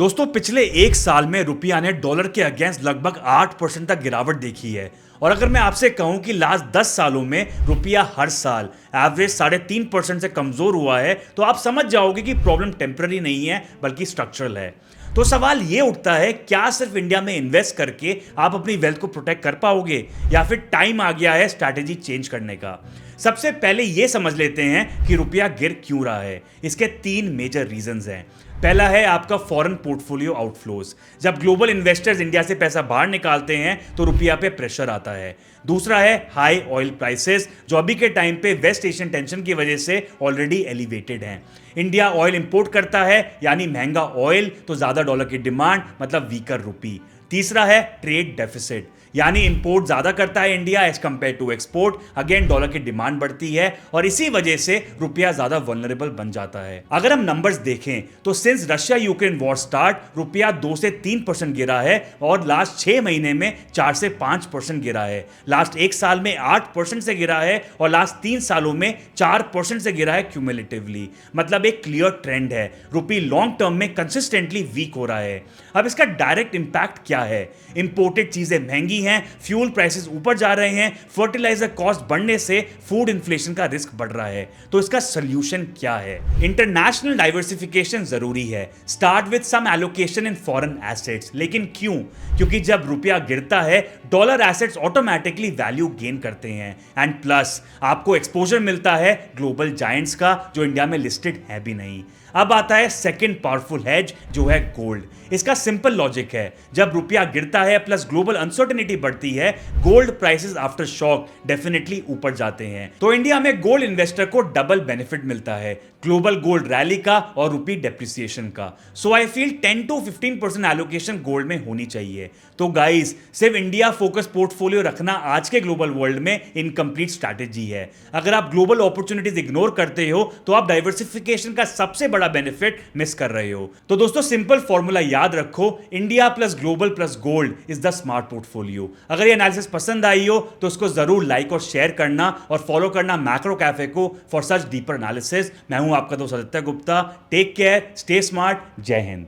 दोस्तों पिछले एक साल में रुपया ने डॉलर के अगेंस्ट लगभग 8% तक गिरावट देखी है। और अगर मैं आपसे कहूं कि लास्ट 10 सालों में रुपया हर साल एवरेज 3.5% से कमजोर हुआ है, तो आप समझ जाओगे कि प्रॉब्लम टेम्पररी नहीं है बल्कि स्ट्रक्चरल है। तो सवाल ये उठता है, क्या सिर्फ इंडिया में इन्वेस्ट करके आप अपनी वेल्थ को प्रोटेक्ट कर पाओगे, या फिर टाइम आ गया है स्ट्रैटेजी चेंज करने का। सबसे पहले ये समझ लेते हैं कि रुपया गिर क्यों रहा है। इसके 3 मेजर रीजंस हैं। पहला है आपका फॉरेन पोर्टफोलियो आउटफ्लोज। जब ग्लोबल इन्वेस्टर्स इंडिया से पैसा बाहर निकालते हैं तो रुपया पे प्रेशर आता है। दूसरा है हाई ऑयल प्राइसेस, जो अभी के टाइम पे वेस्ट एशियन टेंशन की वजह से ऑलरेडी एलिवेटेड हैं। इंडिया ऑयल इंपोर्ट करता है, यानी महंगा ऑयल तो ज्यादा डॉलर की डिमांड, मतलब वीकर रुपी। तीसरा है ट्रेड डेफिसिट, यानी इंपोर्ट ज्यादा करता है India as compare to export, again dollar की डिमांड बढ़ती है और इसी वजह से रुपया ज्यादा वल्नरेबल बन जाता है। अगर हम नंबर्स देखें तो since Russia Ukraine war start रुपया 2 से 3% गिरा है और लास्ट 6 महीने में 4 से 5% गिरा है। लास्ट 1 साल में 8% से गिरा है और लास्ट 3 सालों में 4% से गिरा है क्यूमुलेटिवली। मतलब एक क्लियर ट्रेंड है, रुपी लॉन्ग टर्म में कंसिस्टेंटली वीक हो रहा है। अब इसका डायरेक्ट इंपैक्ट क्या है? इंपोर्टेड चीजें महंगी हैं, फ्यूल प्राइसेस ऊपर जा रहे हैं, फर्टिलाइजर कॉस्ट बढ़ने से फूड इन्फ्लेशन का रिस्क बढ़ रहा है। तो इसका सॉल्यूशन क्या है? इंटरनेशनल डाइवर्सिफिकेशन जरूरी है। Start with some allocation in foreign assets. लेकिन क्यों? क्योंकि जब रुपया गिरता है dollar assets automatically value gain करते हैं, एंड प्लस आपको एक्सपोजर मिलता है ग्लोबल जायंट्स का, जो इंडिया में लिस्टेड है भी नहीं। अब आता है सेकंड पावरफुल हेज, जो है गोल्ड। इसका सिंपल लॉजिक है, जब रुपया गिरता है प्लस ग्लोबल अनसर्टेनिटी बढ़ती है, gold prices after shock definitely ऊपर जाते हैं। तो इंडिया में गोल्ड इन्वेस्टर को डबल बेनिफिट मिलता है, ग्लोबल गोल्ड रैली का और रुपी डेप्रिसिएशन का। So I feel 10 to 15% allocation gold में होनी चाहिए। तो गाइस, सिर्फ इंडिया फोकस पोर्टफोलियो रखना आज के ग्लोबल वर्ल्ड में इनकम्प्लीट स्ट्रैटेजी है। अगर आप ग्लोबल अपॉर्चुनिटीज इग्नोर करते हो तो आप डाइवर्सिफिकेशन का सबसे बड़ा बेनिफिट मिस कर रहे हो। तो दोस्तों सिंपल फॉर्मूला याद रखो, India plus global plus gold is the smart portfolio. अगर ये एनालिसिस पसंद आई हो तो उसको जरूर लाइक और शेयर करना और फॉलो करना मैक्रो कैफे को फॉर सच डीपर एनालिसिस। मैं हूं आपका दोस्त Aditya Gupta. Take care, stay smart, Jai Hind.